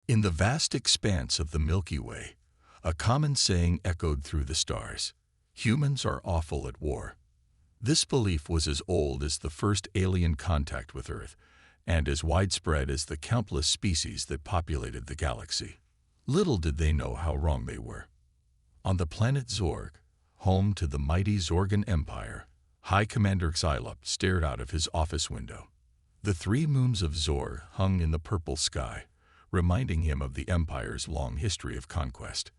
In the vast expanse of the Milky Way, a common saying echoed through the stars: humans are awful at war. This belief was as old as the first alien contact with Earth, and as widespread as the countless species that populated the galaxy. Little did they know how wrong they were. On the planet Zorg, home to the mighty Zorgan Empire, High Commander Xylop stared out of his office window. The three moons of Zor hung in the purple sky, reminding him of the Empire's long history of conquest.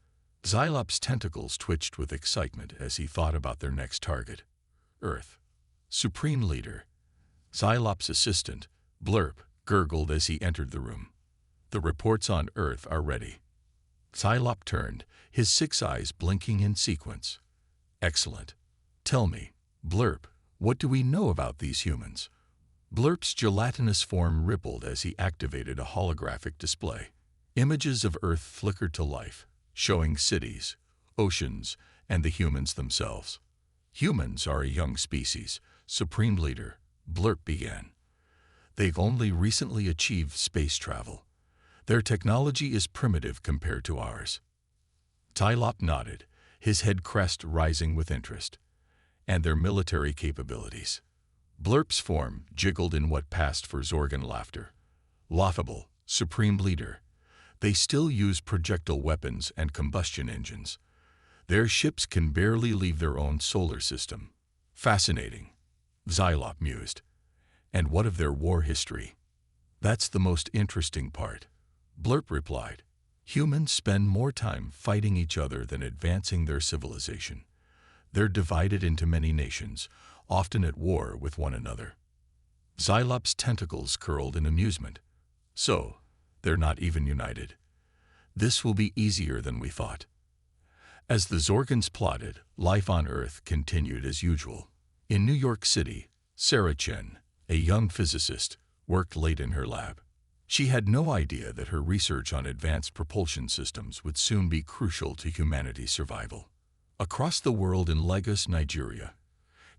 Xylop's tentacles twitched with excitement as he thought about their next target: Earth. Supreme Leader. Xylop's assistant, Blurp, gurgled as he entered the room. The reports on Earth are ready. Xylop turned, his 6 eyes blinking in sequence. Excellent. Tell me, Blurp, what do we know about these humans? Blurp's gelatinous form rippled as he activated a holographic display. Images of Earth flickered to life, showing cities, oceans, and the humans themselves. Humans are a young species, Supreme Leader, Blurp began. They've only recently achieved space travel. Their technology is primitive compared to ours. Xylop nodded, his head crest rising with interest. And their military capabilities. Blurp's form jiggled in what passed for Zorgan laughter. Laughable, Supreme Leader. They still use projectile weapons and combustion engines. Their ships can barely leave their own solar system. Fascinating, Xylop mused. And what of their war history? That's the most interesting part, Blurp replied. Humans spend more time fighting each other than advancing their civilization. They're divided into many nations, often at war with one another. Xylop's tentacles curled in amusement. So, they're not even united. This will be easier than we thought. As the Zorgans plotted, life on Earth continued as usual. In New York City, Sarah Chen, a young physicist, worked late in her lab. She had no idea that her research on advanced propulsion systems would soon be crucial to humanity's survival. Across the world in Lagos, Nigeria,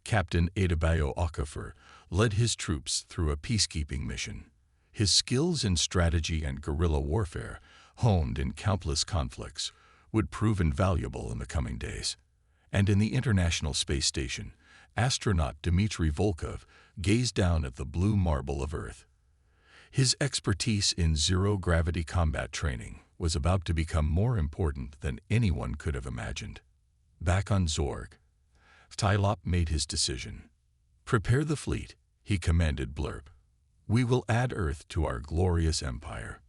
Captain Adebayo Okafor led his troops through a peacekeeping mission. His skills in strategy and guerrilla warfare, honed in countless conflicts, would prove invaluable in the coming days. And in the International Space Station, astronaut Dmitry Volkov gazed down at the blue marble of Earth. His expertise in zero-gravity combat training was about to become more important than anyone could have imagined. Back on Zorg, Xylop made his decision. Prepare the fleet, he commanded Blurp. We will add Earth to our glorious empire.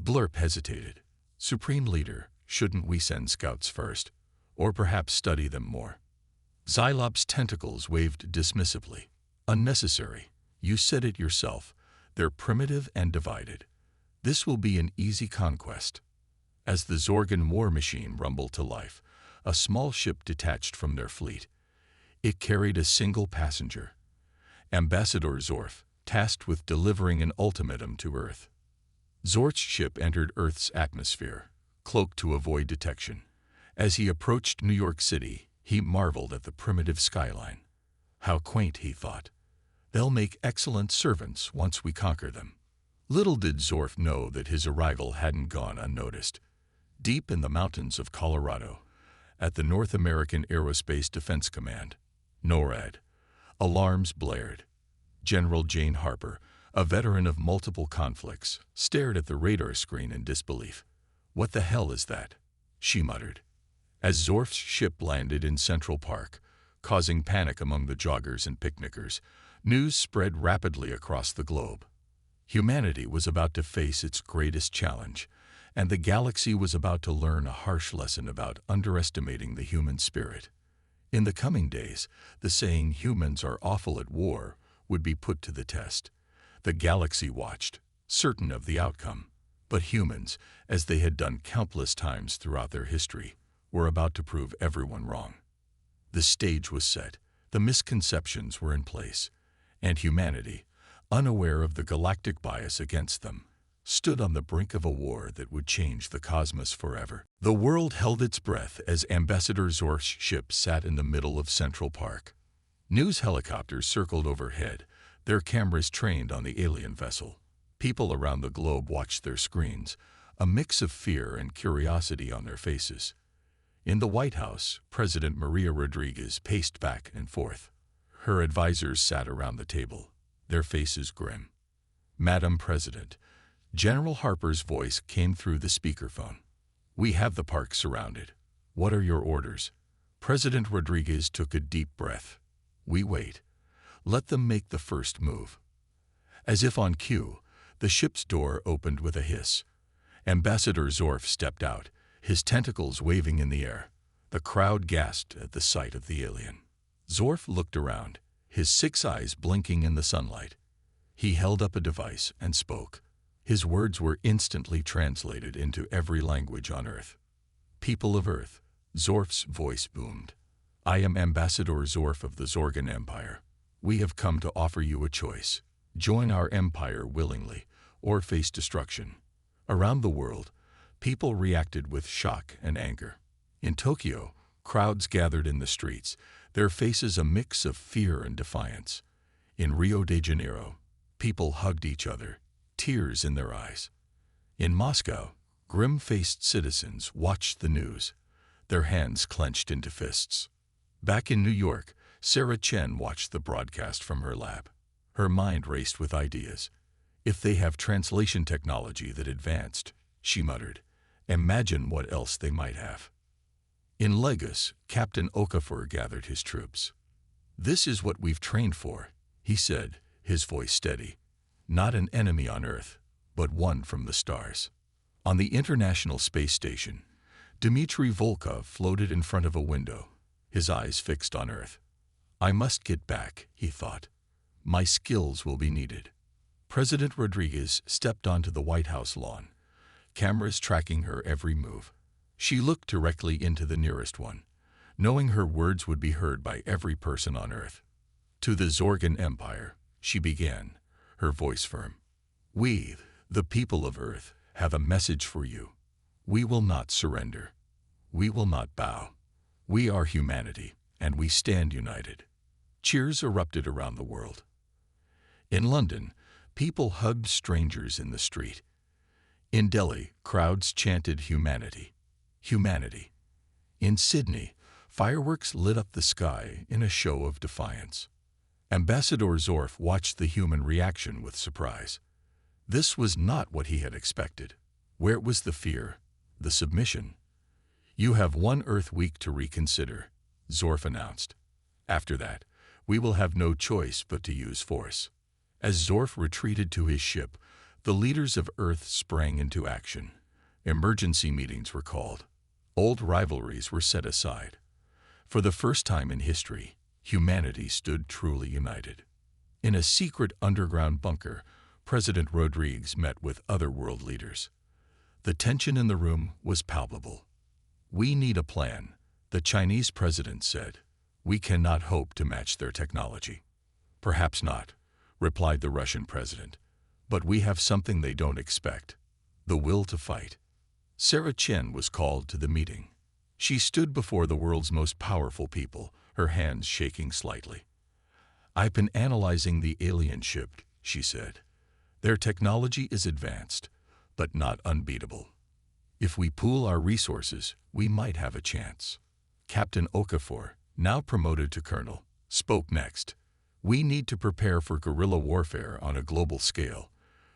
Blurp hesitated. Supreme Leader, shouldn't we send scouts first? Or perhaps study them more? Xylop's tentacles waved dismissively. Unnecessary. You said it yourself. They're primitive and divided. This will be an easy conquest. As the Zorgan war machine rumbled to life, a small ship detached from their fleet. It carried a single passenger, Ambassador Zorf, tasked with delivering an ultimatum to Earth. Zorf's ship entered Earth's atmosphere, cloaked to avoid detection. As he approached New York City, he marveled at the primitive skyline. How quaint, he thought. They'll make excellent servants once we conquer them. Little did Zorf know that his arrival hadn't gone unnoticed. Deep in the mountains of Colorado, at the North American Aerospace Defense Command, NORAD, alarms blared. General Jane Harper, a veteran of multiple conflicts, stared at the radar screen in disbelief. What the hell is that? She muttered. As Zorf's ship landed in Central Park, causing panic among the joggers and picnickers, news spread rapidly across the globe. Humanity was about to face its greatest challenge, and the galaxy was about to learn a harsh lesson about underestimating the human spirit. In the coming days, the saying humans are awful at war would be put to the test. The galaxy watched, certain of the outcome. But humans, as they had done countless times throughout their history, were about to prove everyone wrong. The stage was set, the misconceptions were in place, and humanity, unaware of the galactic bias against them, stood on the brink of a war that would change the cosmos forever. The world held its breath as Ambassador Zorf's ship sat in the middle of Central Park. News helicopters circled overhead, their cameras trained on the alien vessel. People around the globe watched their screens, a mix of fear and curiosity on their faces. In the White House, President Maria Rodriguez paced back and forth. Her advisors sat around the table, their faces grim. "Madam President," General Harper's voice came through the speakerphone. "We have the park surrounded. What are your orders?" President Rodriguez took a deep breath. "We wait. Let them make the first move." As if on cue, the ship's door opened with a hiss. Ambassador Zorf stepped out, his tentacles waving in the air. The crowd gasped at the sight of the alien. Zorf looked around, his 6 eyes blinking in the sunlight. He held up a device and spoke. His words were instantly translated into every language on Earth. "People of Earth," Zorf's voice boomed. "I am Ambassador Zorf of the Zorgan Empire. We have come to offer you a choice. Join our empire willingly, or face destruction." Around the world, people reacted with shock and anger. In Tokyo, crowds gathered in the streets, their faces a mix of fear and defiance. In Rio de Janeiro, people hugged each other, tears in their eyes. In Moscow, grim-faced citizens watched the news, their hands clenched into fists. Back in New York, Sarah Chen watched the broadcast from her lab. Her mind raced with ideas. "If they have translation technology that advanced," she muttered, "imagine what else they might have." In Lagos, Captain Okafor gathered his troops. "This is what we've trained for," he said, his voice steady. "Not an enemy on Earth, but one from the stars." On the International Space Station, Dmitry Volkov floated in front of a window, his eyes fixed on Earth. "I must get back," he thought. "My skills will be needed." President Rodriguez stepped onto the White House lawn, cameras tracking her every move. She looked directly into the nearest one, knowing her words would be heard by every person on Earth. "To the Zorgan Empire," she began, her voice firm. "We, the people of Earth, have a message for you. We will not surrender. We will not bow. We are humanity, and we stand united." Cheers erupted around the world. In London, people hugged strangers in the street. In Delhi, crowds chanted humanity, humanity. In Sydney, fireworks lit up the sky in a show of defiance. Ambassador Zorf watched the human reaction with surprise. This was not what he had expected. Where was the fear, the submission? "You have 1 Earth week to reconsider," Zorf announced. "After that, we will have no choice but to use force." As Zorf retreated to his ship, the leaders of Earth sprang into action. Emergency meetings were called. Old rivalries were set aside. For the first time in history, humanity stood truly united. In a secret underground bunker, President Rodriguez met with other world leaders. The tension in the room was palpable. "We need a plan," the Chinese president said. "We cannot hope to match their technology." "Perhaps not," replied the Russian president. "But we have something they don't expect: the will to fight." Sarah Chen was called to the meeting. She stood before the world's most powerful people, her hands shaking slightly. "I've been analyzing the alien ship," she said. "Their technology is advanced, but not unbeatable. If we pool our resources, we might have a chance." Captain Okafor, now promoted to colonel, spoke next. "We need to prepare for guerrilla warfare on a global scale.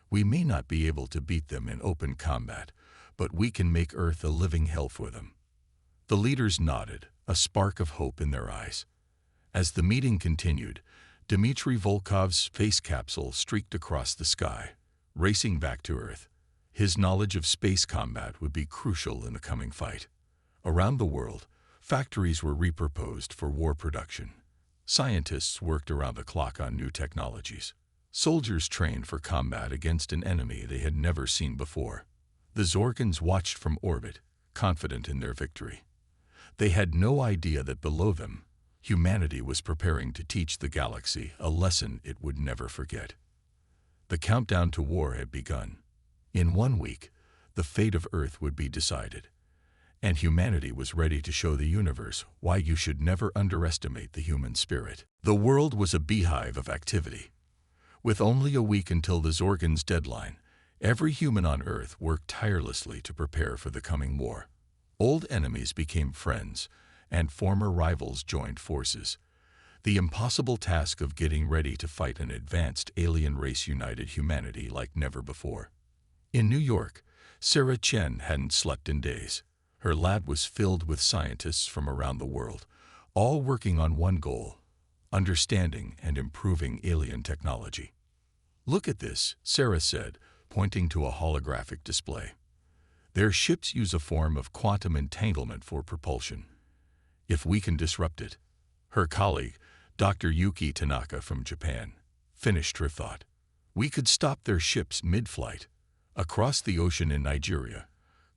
We may not be able to beat them in open combat, but we can make Earth a living hell for them." The leaders nodded, a spark of hope in their eyes. As the meeting continued, Dmitry Volkov's space capsule streaked across the sky, racing back to Earth. His knowledge of space combat would be crucial in the coming fight. Around the world, factories were repurposed for war production. Scientists worked around the clock on new technologies. Soldiers trained for combat against an enemy they had never seen before. The Zorgans watched from orbit, confident in their victory. They had no idea that below them, humanity was preparing to teach the galaxy a lesson it would never forget. The countdown to war had begun. In 1 week, the fate of Earth would be decided, and humanity was ready to show the universe why you should never underestimate the human spirit. The world was a beehive of activity. With only a week until the Zorgans' deadline, Every human on Earth worked tirelessly to prepare for the coming war. Old enemies became friends, and former rivals joined forces. The impossible task of getting ready to fight an advanced alien race united humanity like never before. In New York, Sarah Chen hadn't slept in days. Her lab was filled with scientists from around the world, all working on one goal: understanding and improving alien technology. "Look at this," Sarah said, pointing to a holographic display. "Their ships use a form of quantum entanglement for propulsion. If we can disrupt it..." Her colleague, Dr. Yuki Tanaka from Japan, finished her thought. "We could stop their ships mid-flight." Across the ocean in Nigeria,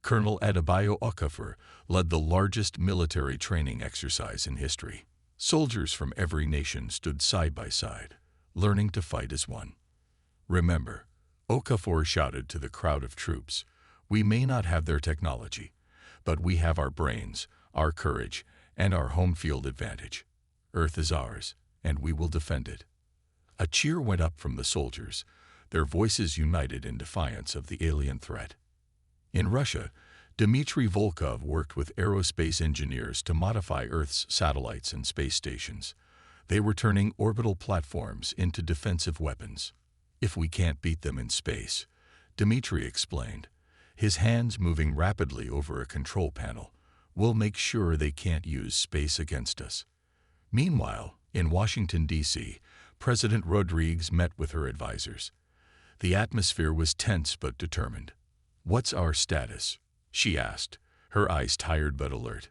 Colonel Adebayo Okafor led the largest military training exercise in history. Soldiers from every nation stood side by side, learning to fight as one. "Remember," Okafor shouted to the crowd of troops, "we may not have their technology, but we have our brains, our courage, and our home field advantage. Earth is ours, and we will defend it." A cheer went up from the soldiers, their voices united in defiance of the alien threat. In Russia, Dmitry Volkov worked with aerospace engineers to modify Earth's satellites and space stations. They were turning orbital platforms into defensive weapons. "If we can't beat them in space," Dmitry explained, his hands moving rapidly over a control panel, "we'll make sure they can't use space against us." Meanwhile, in Washington, D.C., President Rodriguez met with her advisors. The atmosphere was tense but determined. "What's our status?" she asked, her eyes tired but alert.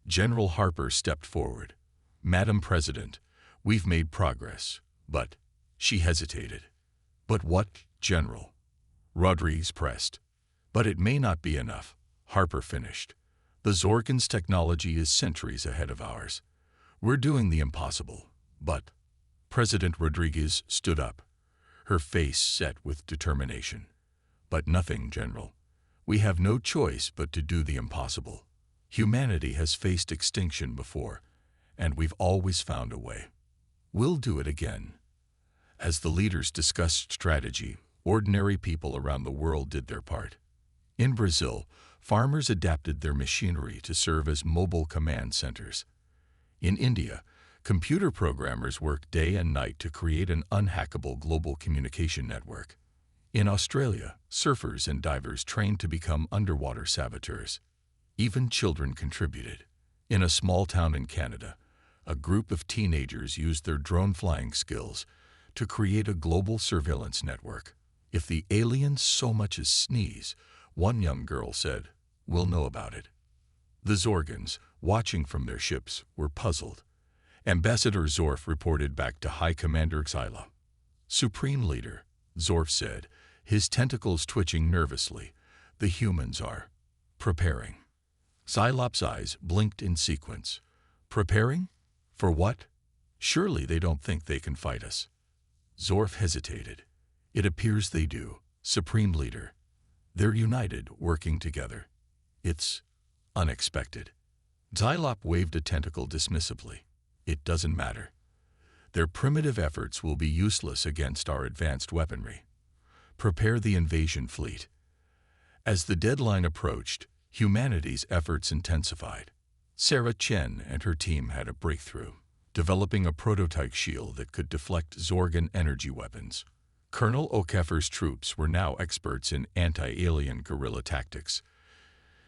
General Harper stepped forward. "Madam President, we've made progress, but..." She hesitated. "But what, General?" Rodriguez pressed. "But it may not be enough," Harper finished. "The Zorgan's technology is centuries ahead of ours. We're doing the impossible, but..." President Rodriguez stood up, her face set with determination. "But nothing, General. We have no choice but to do the impossible. Humanity has faced extinction before, and we've always found a way. We'll do it again." As the leaders discussed strategy, ordinary people around the world did their part. In Brazil, farmers adapted their machinery to serve as mobile command centers. In India, computer programmers worked day and night to create an unhackable global communication network. In Australia, surfers and divers trained to become underwater saboteurs. Even children contributed. In a small town in Canada, a group of teenagers used their drone flying skills to create a global surveillance network. "If the aliens so much as sneeze," one young girl said, "we'll know about it." The Zorgans, watching from their ships, were puzzled. Ambassador Zorf reported back to High Commander Xyla. "Supreme Leader," Zorf said, his tentacles twitching nervously, "the humans are preparing." Xylop's eyes blinked in sequence. "Preparing? For what? Surely they don't think they can fight us." Zorf hesitated. "It appears they do, Supreme Leader. They're united, working together. It's unexpected." Xylop waved a tentacle dismissively. "It doesn't matter. Their primitive efforts will be useless against our advanced weaponry. Prepare the invasion fleet." As the deadline approached, humanity's efforts intensified. Sarah Chen and her team had a breakthrough, developing a prototype shield that could deflect Zorgan energy weapons. Colonel Okafor's troops were now experts in anti-alien guerrilla tactics.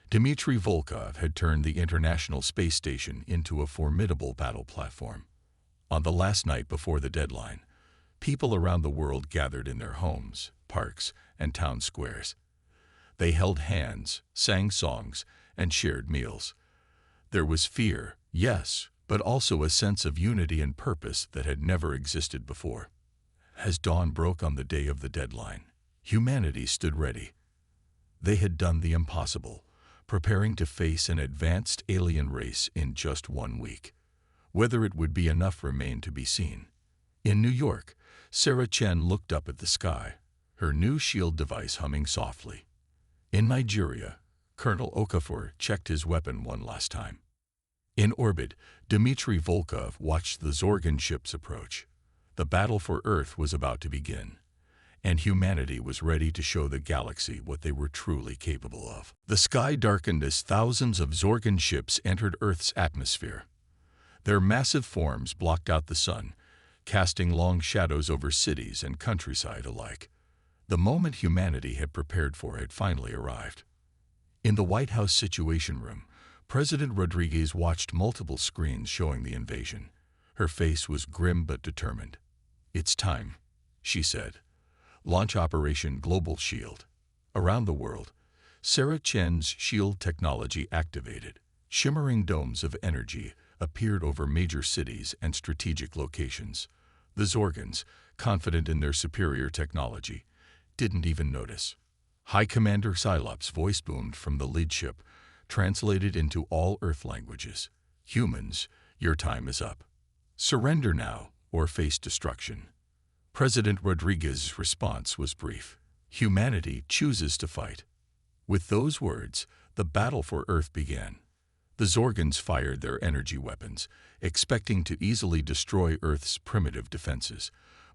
Dmitry Volkov had turned the International Space Station into a formidable battle platform. On the last night before the deadline, people around the world gathered in their homes, parks, and town squares. They held hands, sang songs, and shared meals. There was fear, yes, but also a sense of unity and purpose that had never existed before. As dawn broke on the day of the deadline, humanity stood ready. They had done the impossible, preparing to face an advanced alien race in just 1 week. Whether it would be enough remained to be seen. In New York, Sarah Chen looked up at the sky, her new shield device humming softly. In Nigeria, Colonel Okafor checked his weapon one last time. In orbit, Dmitry Volkov watched the Zorgan ships approach. The battle for Earth was about to begin. and humanity was ready to show the galaxy what they were truly capable of. The sky darkened as thousands of Zorgan ships entered Earth's atmosphere. Their massive forms blocked out the sun, casting long shadows over cities and countryside alike. The moment humanity had prepared for had finally arrived. In the White House Situation Room, President Rodriguez watched multiple screens showing the invasion. Her face was grim but determined. "It's time," she said. "Launch Operation Global Shield." Around the world, Sarah Chen's shield technology activated. Shimmering domes of energy appeared over major cities and strategic locations. The Zorgans, confident in their superior technology, didn't even notice. High Commander Psylop's voice boomed from the lead ship, translated into all Earth languages. "Humans, your time is up. Surrender now or face destruction." President Rodriguez's response was brief. "Humanity chooses to fight." With those words, the battle for Earth began. The Zorgans fired their energy weapons, expecting to easily destroy Earth's primitive defenses.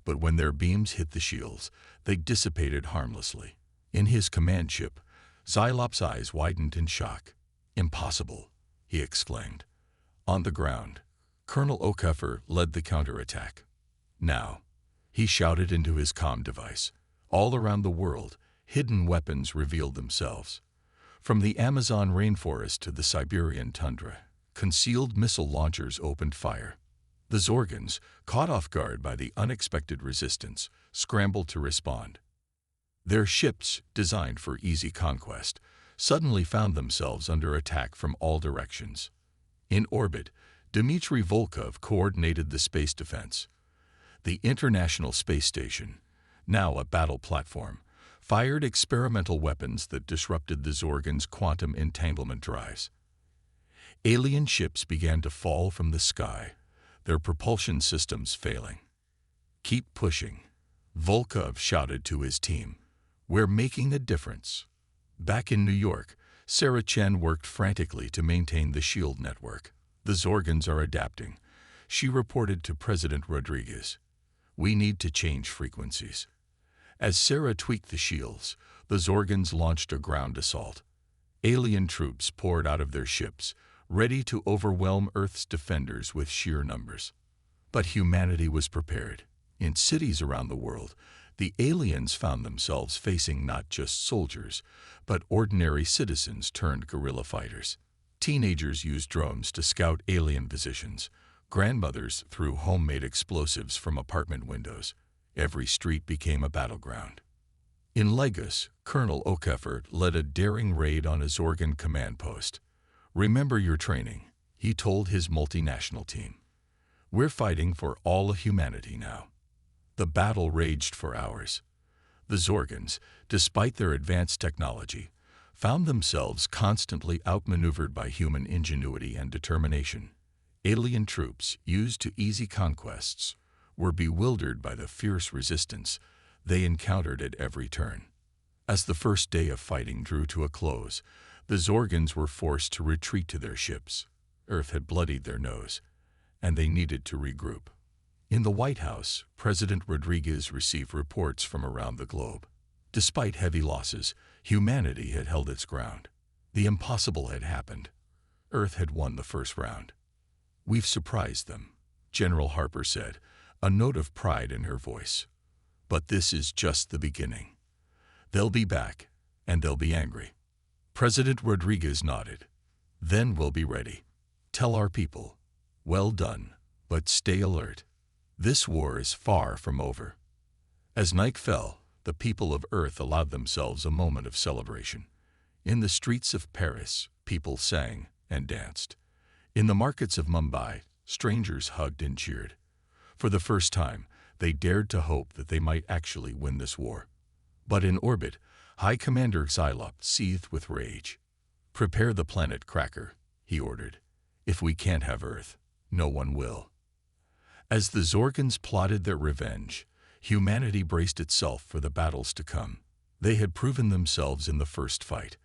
But when their beams hit the shields, they dissipated harmlessly. In his command ship, Xylop's eyes widened in shock. "Impossible," he exclaimed. On the ground, Colonel O'Keffer led the counterattack. "Now," he shouted into his comm device. All around the world, hidden weapons revealed themselves. From the Amazon rainforest to the Siberian tundra, concealed missile launchers opened fire. The Zorgans, caught off guard by the unexpected resistance, scrambled to respond. Their ships, designed for easy conquest, suddenly found themselves under attack from all directions. In orbit, Dmitry Volkov coordinated the space defense. The International Space Station, now a battle platform, fired experimental weapons that disrupted the Zorgans' quantum entanglement drives. Alien ships began to fall from the sky, their propulsion systems failing. "Keep pushing," Volkov shouted to his team. "We're making a difference." Back in New York, Sarah Chen worked frantically to maintain the shield network. "The Zorgans are adapting," she reported to President Rodriguez. "We need to change frequencies." As Sarah tweaked the shields, the Zorgans launched a ground assault. Alien troops poured out of their ships, ready to overwhelm Earth's defenders with sheer numbers. But humanity was prepared. In cities around the world, the aliens found themselves facing not just soldiers, but ordinary citizens turned guerrilla fighters. Teenagers used drones to scout alien positions. Grandmothers threw homemade explosives from apartment windows. Every street became a battleground. In Lagos, Colonel O'Keffer led a daring raid on a Zorgan command post. "Remember your training," he told his multinational team. "We're fighting for all of humanity now." The battle raged for hours. The Zorgans, despite their advanced technology, found themselves constantly outmaneuvered by human ingenuity and determination. Alien troops, used to easy conquests, were bewildered by the fierce resistance they encountered at every turn. As the first day of fighting drew to a close, the Zorgans were forced to retreat to their ships. Earth had bloodied their nose, and they needed to regroup. In the White House, President Rodriguez received reports from around the globe. Despite heavy losses, humanity had held its ground. The impossible had happened. Earth had won the first round. "We've surprised them," General Harper said, a note of pride in her voice. "But this is just the beginning. They'll be back, and they'll be angry." President Rodriguez nodded. "Then we'll be ready. Tell our people, well done, but stay alert. This war is far from over." As night fell, the people of Earth allowed themselves a moment of celebration. In the streets of Paris, people sang and danced. In the markets of Mumbai, strangers hugged and cheered. For the first time, they dared to hope that they might actually win this war. But in orbit, High Commander Xylop seethed with rage. "Prepare the planet cracker," he ordered. "If we can't have Earth, no one will." As the Zorgans plotted their revenge, humanity braced itself for the battles to come. They had proven themselves in the first fight,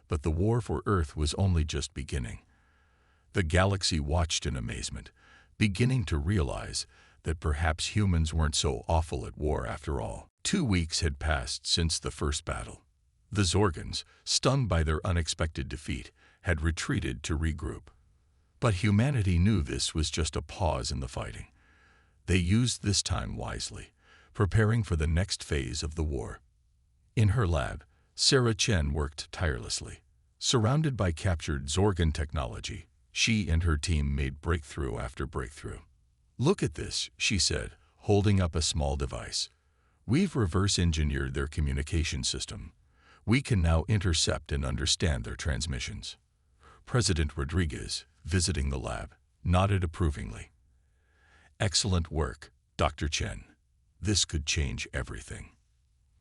but the war for Earth was only just beginning. The galaxy watched in amazement, beginning to realize that perhaps humans weren't so awful at war after all. 2 weeks had passed since the first battle. The Zorgans, stung by their unexpected defeat, had retreated to regroup. But humanity knew this was just a pause in the fighting. They used this time wisely, preparing for the next phase of the war. In her lab, Sarah Chen worked tirelessly. Surrounded by captured Zorgan technology, she and her team made breakthrough after breakthrough. "Look at this," she said, holding up a small device. "We've reverse-engineered their communication system. We can now intercept and understand their transmissions." President Rodriguez, visiting the lab, nodded approvingly. "Excellent work, Dr. Chen. This could change everything."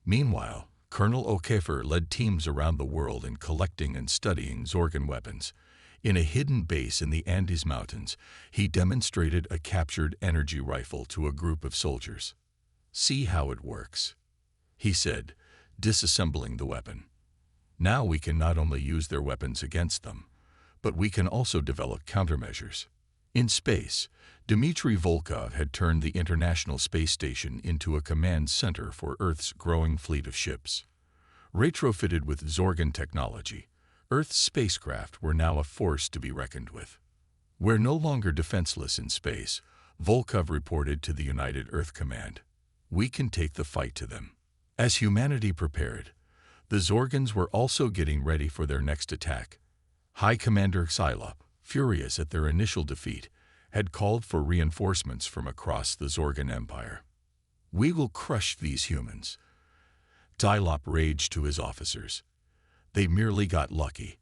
Meanwhile, Colonel O'Keefer led teams around the world in collecting and studying Zorgan weapons. In a hidden base in the Andes Mountains, he demonstrated a captured energy rifle to a group of soldiers. "See how it works," he said, disassembling the weapon. "Now we can not only use their weapons against them, but we can also develop countermeasures." In space, Dmitry Volkov had turned the International Space Station into a command center for Earth's growing fleet of ships. Retrofitted with Zorgan technology, Earth's spacecraft were now a force to be reckoned with. "We're no longer defenseless in space," Volkov reported to the United Earth Command. "We can take the fight to them." As humanity prepared, the Zorgans were also getting ready for their next attack. High Commander Xylop, furious at their initial defeat, had called for reinforcements from across the Zorgan Empire. "We will crush these humans," Xylop raged to his officers. "They merely got lucky.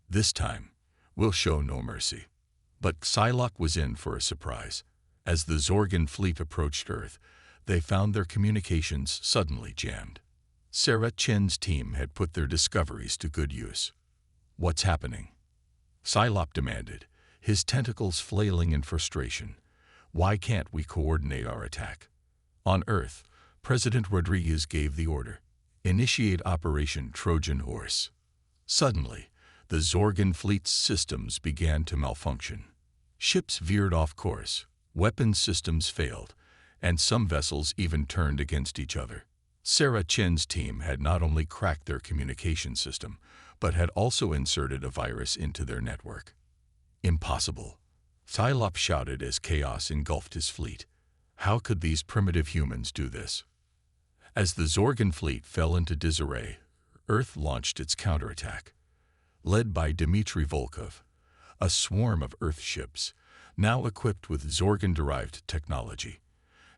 This time, we'll show no mercy." But Xylop was in for a surprise. As the Zorgan fleet approached Earth, they found their communications suddenly jammed. Sarah Chen's team had put their discoveries to good use. "What's happening?" Xylop demanded, his tentacles flailing in frustration. "Why can't we coordinate our attack?" On Earth, President Rodriguez gave the order: "Initiate Operation Trojan Horse." Suddenly, the Zorgan fleet's systems began to malfunction. Ships veered off course, weapons systems failed, and some vessels even turned against each other. Sarah Chen's team had not only cracked their communication system, but had also inserted a virus into their network. "Impossible," Xylop shouted as chaos engulfed his fleet. "How could these primitive humans do this?" As the Zorgan fleet fell into disarray, Earth launched its counterattack. Led by Dmitry Volkov, a swarm of Earth ships, now equipped with Zorgan-derived technology,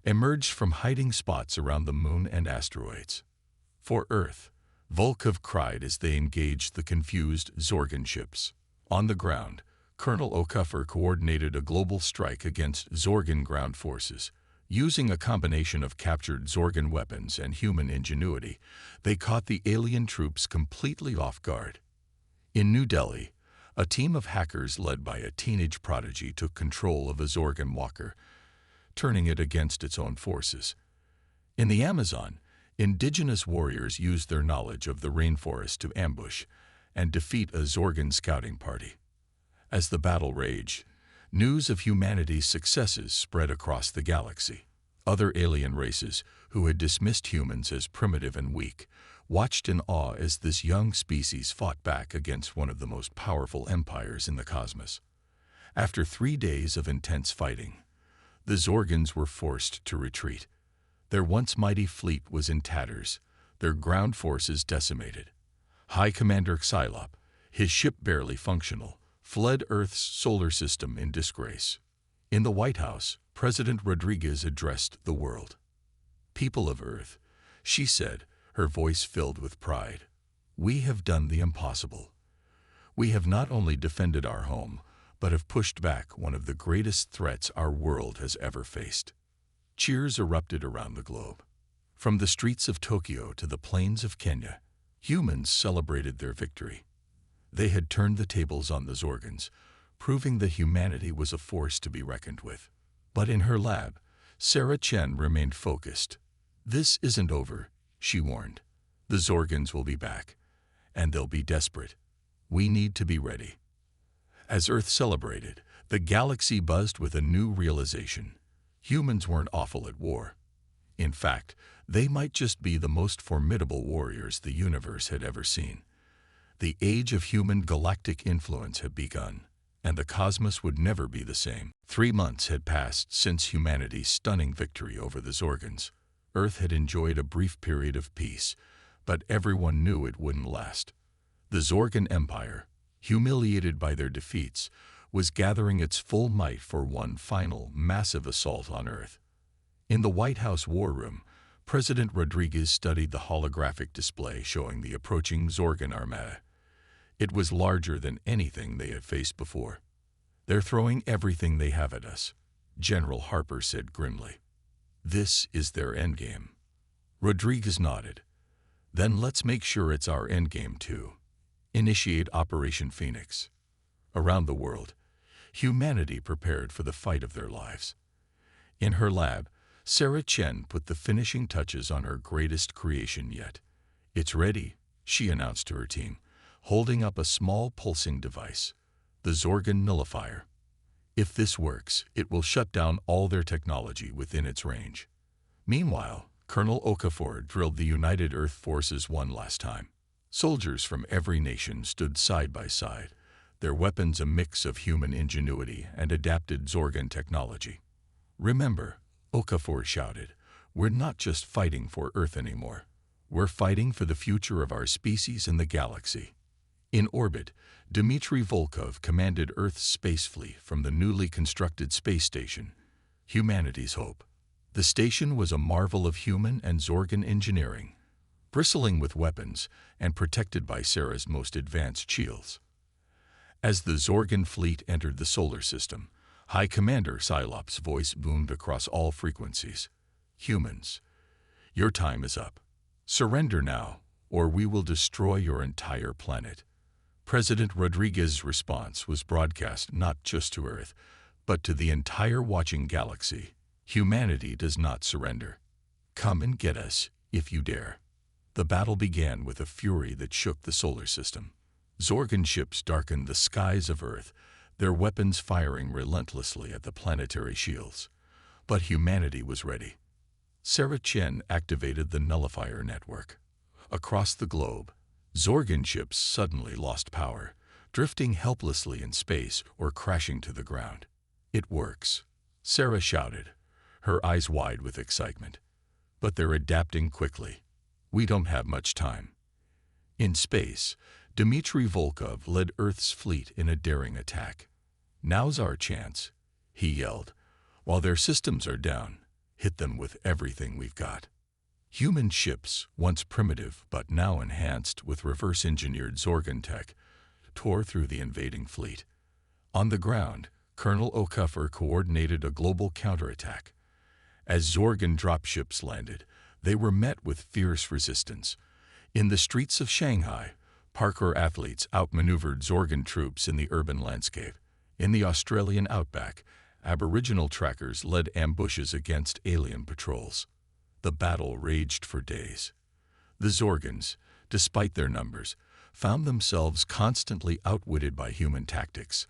emerged from hiding spots around the moon and asteroids. "For Earth," Volkov cried as they engaged the confused Zorgan ships. On the ground, Colonel O'Keefer coordinated a global strike against Zorgan ground forces. Using a combination of captured Zorgan weapons and human ingenuity, they caught the alien troops completely off guard. In New Delhi, a team of hackers led by a teenage prodigy took control of a Zorgan walker, turning it against its own forces. In the Amazon, indigenous warriors used their knowledge of the rainforest to ambush and defeat a Zorgan scouting party. As the battle raged, news of humanity's successes spread across the galaxy. Other alien races, who had dismissed humans as primitive and weak, watched in awe as this young species fought back against one of the most powerful empires in the cosmos. After 3 days of intense fighting, the Zorgans were forced to retreat. Their once mighty fleet was in tatters, their ground forces decimated. High Commander Xylop, his ship barely functional, fled Earth's solar system in disgrace. In the White House, President Rodriguez addressed the world. "People of Earth," she said, her voice filled with pride, "we have done the impossible. We have not only defended our home, but have pushed back one of the greatest threats our world has ever faced." Cheers erupted around the globe. From the streets of Tokyo to the plains of Kenya, humans celebrated their victory. They had turned the tables on the Zorgans, proving that humanity was a force to be reckoned with. But in her lab, Sarah Chen remained focused. "This isn't over," she warned. "The Zorgans will be back, and they'll be desperate. We need to be ready." As Earth celebrated, the galaxy buzzed with a new realization. Humans weren't awful at war. In fact, they might just be the most formidable warriors the universe had ever seen. The age of human galactic influence had begun, and the cosmos would never be the same. 3 months had passed since humanity's stunning victory over the Zorgans. Earth had enjoyed a brief period of peace, but everyone knew it wouldn't last. The Zorgan Empire, humiliated by their defeats, was gathering its full might for one final, massive assault on Earth. In the White House war room, President Rodriguez studied the holographic display showing the approaching Zorgan armada. It was larger than anything they had faced before. "They're throwing everything they have at us," General Harper said grimly. "This is their endgame." Rodriguez nodded. "Then let's make sure it's our endgame too. Initiate Operation Phoenix." Around the world, humanity prepared for the fight of their lives. In her lab, Sarah Chen put the finishing touches on her greatest creation yet. "It's ready," she announced to her team, holding up a small pulsing device, the Zorgan nullifier. "If this works, it will shut down all their technology within its range." Meanwhile, Colonel Okafor drilled the United Earth Forces one last time. Soldiers from every nation stood side by side, their weapons a mix of human ingenuity and adapted Zorgan technology. "Remember," Okafor shouted, "we're not just fighting for Earth anymore. We're fighting for the future of our species and the galaxy." In orbit, Dmitry Volkov commanded Earth's space fleet from the newly constructed space station, humanity's hope. The station was a marvel of human and Zorgan engineering, bristling with weapons and protected by Sarah's most advanced shields. As the Zorgan fleet entered the solar system, High Commander Psylop's voice boomed across all frequencies. "Humans, your time is up. Surrender now, or we will destroy your entire planet." President Rodriguez's response was broadcast not just to Earth, but to the entire watching galaxy. "Humanity does not surrender. Come and get us, if you dare." The battle began with a fury that shook the solar system. Zorgan ships darkened the skies of Earth, their weapons firing relentlessly at the planetary shields. But humanity was ready. Sarah Chen activated the nullifier network. Across the globe, Zorgan ships suddenly lost power, drifting helplessly in space or crashing to the ground. "It works," Sarah shouted, her eyes wide with excitement. "But they're adapting quickly. We don't have much time." In space, Dmitry Volkov led Earth's fleet in a daring attack. "Now's our chance," he yelled. "While their systems are down, hit them with everything we've got." Human ships, once primitive but now enhanced with reverse-engineered Zorgan tech, tore through the invading fleet. On the ground, Colonel Okafor coordinated a global counterattack. As Zorgan dropships landed, they were met with fierce resistance. In the streets of Shanghai, parkour athletes outmaneuvered Zorgan troops in the urban landscape. In the Australian outback, Aboriginal trackers led ambushes against alien patrols. The battle raged for days. The Zorgans, despite their numbers, found themselves constantly outwitted by human tactics.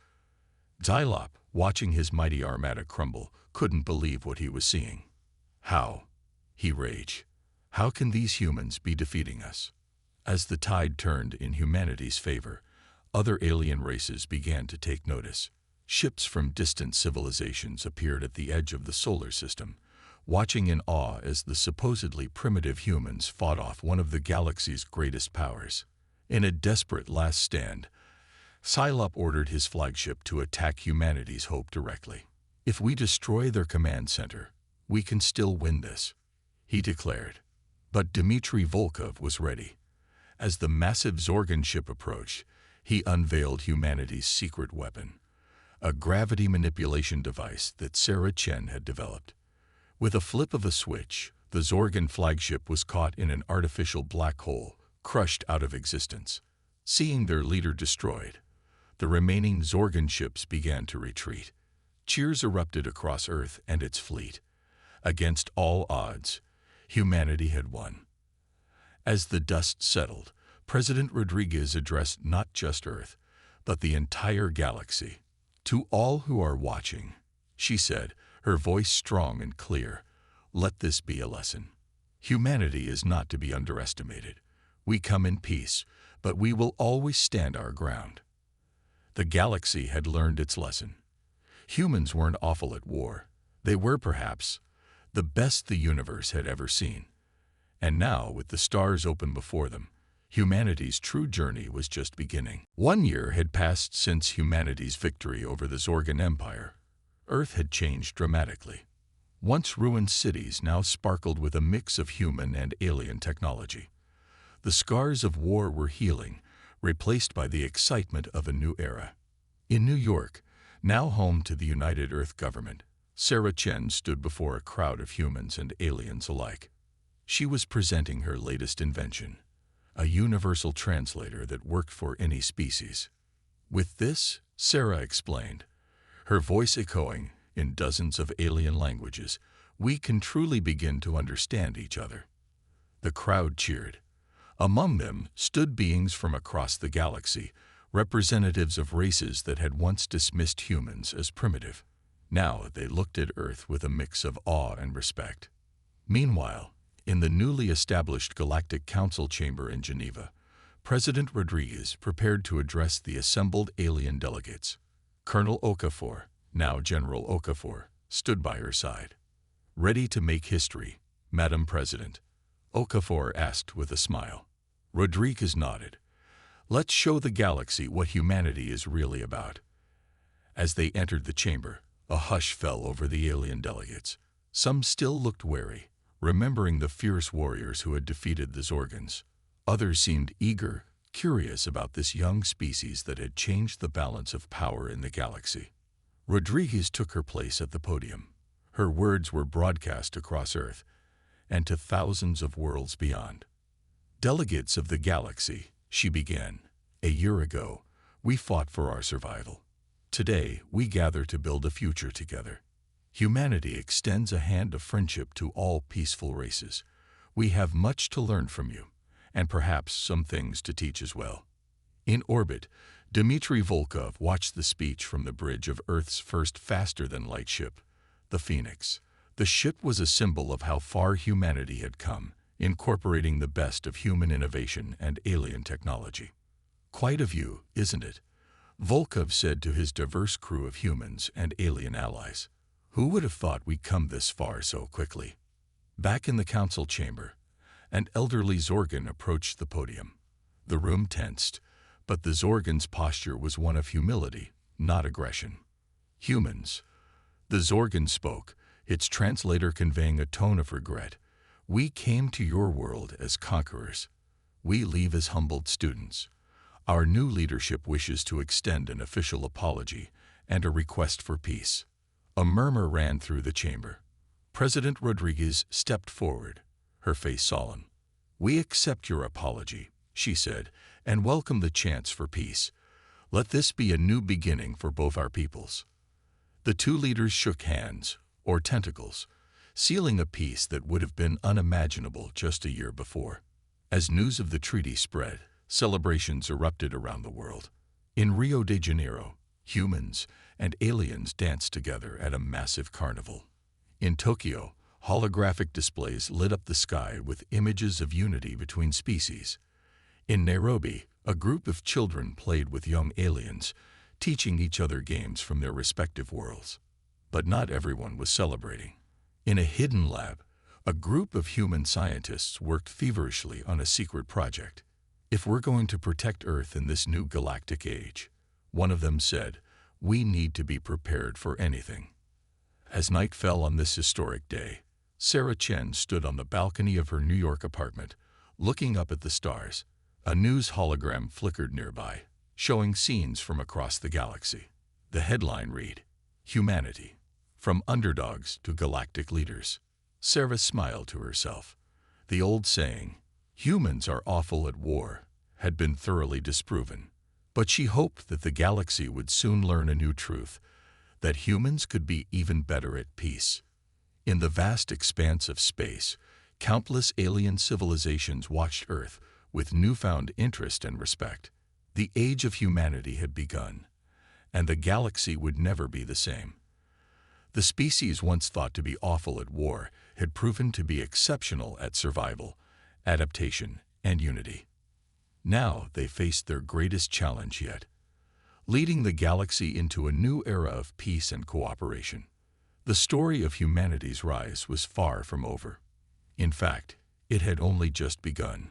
Xylop, watching his mighty armada crumble, couldn't believe what he was seeing. "How?" he raged. "How can these humans be defeating us?" As the tide turned in humanity's favor, other alien races began to take notice. Ships from distant civilizations appeared at the edge of the solar system, watching in awe as the supposedly primitive humans fought off one of the galaxy's greatest powers. In a desperate last stand, Psylop ordered his flagship to attack humanity's hope directly. "If we destroy their command center, we can still win this," he declared. But Dmitry Volkov was ready. As the massive Zorgan ship approached, he unveiled humanity's secret weapon, a gravity manipulation device that Sarah Chen had developed. With a flip of a switch, the Zorgan flagship was caught in an artificial black hole, crushed out of existence. Seeing their leader destroyed, the remaining Zorgan ships began to retreat. Cheers erupted across Earth and its fleet. Against all odds, humanity had won. As the dust settled, President Rodriguez addressed not just Earth, but the entire galaxy. "To all who are watching," she said, her voice strong and clear, Let this be a lesson. Humanity is not to be underestimated. We come in peace, but we will always stand our ground. The galaxy had learned its lesson. Humans weren't awful at war. They were, perhaps, the best the universe had ever seen. And now, with the stars open before them, humanity's true journey was just beginning. 1 year had passed since humanity's victory over the Zorgan Empire. Earth had changed dramatically. Once ruined cities now sparkled with a mix of human and alien technology. The scars of war were healing, replaced by the excitement of a new era. In New York, now home to the United Earth government, Sarah Chen stood before a crowd of humans and aliens alike. She was presenting her latest invention, a universal translator that worked for any species. With this, Sarah explained, her voice echoing in dozens of alien languages, we can truly begin to understand each other. The crowd cheered. Among them stood beings from across the galaxy, representatives of races that had once dismissed humans as primitive. Now they looked at Earth with a mix of awe and respect. Meanwhile, in the newly established Galactic Council chamber in Geneva, President Rodriguez prepared to address the assembled alien delegates. Colonel Okafor, now General Okafor, stood by her side. Ready to make history, Madam President? Okafor asked with a smile. Rodriguez nodded. Let's show the galaxy what humanity is really about. As they entered the chamber, a hush fell over the alien delegates. Some still looked wary, remembering the fierce warriors who had defeated the Zorgans. Others seemed eager, curious about this young species that had changed the balance of power in the galaxy. Rodriguez took her place at the podium. Her words were broadcast across Earth and to thousands of worlds beyond. Delegates of the galaxy, she began, a year ago, we fought for our survival. Today, we gather to build a future together. Humanity extends a hand of friendship to all peaceful races. We have much to learn from you, and perhaps some things to teach as well. In orbit, Dmitry Volkov watched the speech from the bridge of Earth's first faster-than-light ship, the Phoenix. The ship was a symbol of how far humanity had come, incorporating the best of human innovation and alien technology. Quite a view, isn't it? Volkov said to his diverse crew of humans and alien allies. Who would have thought we'd come this far so quickly? Back in the council chamber, an elderly Zorgan approached the podium. The room tensed, but the Zorgan's posture was one of humility, not aggression. Humans. The Zorgan spoke, its translator conveying a tone of regret. We came to your world as conquerors. We leave as humbled students. Our new leadership wishes to extend an official apology and a request for peace. A murmur ran through the chamber. President Rodriguez stepped forward, her face solemn. We accept your apology, she said, and welcome the chance for peace. Let this be a new beginning for both our peoples. The two leaders shook hands, or tentacles, sealing a peace that would have been unimaginable just a year before. As news of the treaty spread, celebrations erupted around the world. In Rio de Janeiro, humans and aliens danced together at a massive carnival. In Tokyo, holographic displays lit up the sky with images of unity between species. In Nairobi, a group of children played with young aliens, teaching each other games from their respective worlds. But not everyone was celebrating. In a hidden lab, a group of human scientists worked feverishly on a secret project. If we're going to protect Earth in this new galactic age, one of them said, we need to be prepared for anything. As night fell on this historic day, Sarah Chen stood on the balcony of her New York apartment, looking up at the stars. A news hologram flickered nearby, showing scenes from across the galaxy. The headline read, Humanity, from underdogs to galactic leaders. Sarah smiled to herself. The old saying, humans are awful at war, had been thoroughly disproven. But she hoped that the galaxy would soon learn a new truth, that humans could be even better at peace. In the vast expanse of space, countless alien civilizations watched Earth with newfound interest and respect. The age of humanity had begun, and the galaxy would never be the same. The species once thought to be awful at war had proven to be exceptional at survival, adaptation, and unity. Now they faced their greatest challenge yet, leading the galaxy into a new era of peace and cooperation. The story of humanity's rise was far from over. In fact, it had only just begun.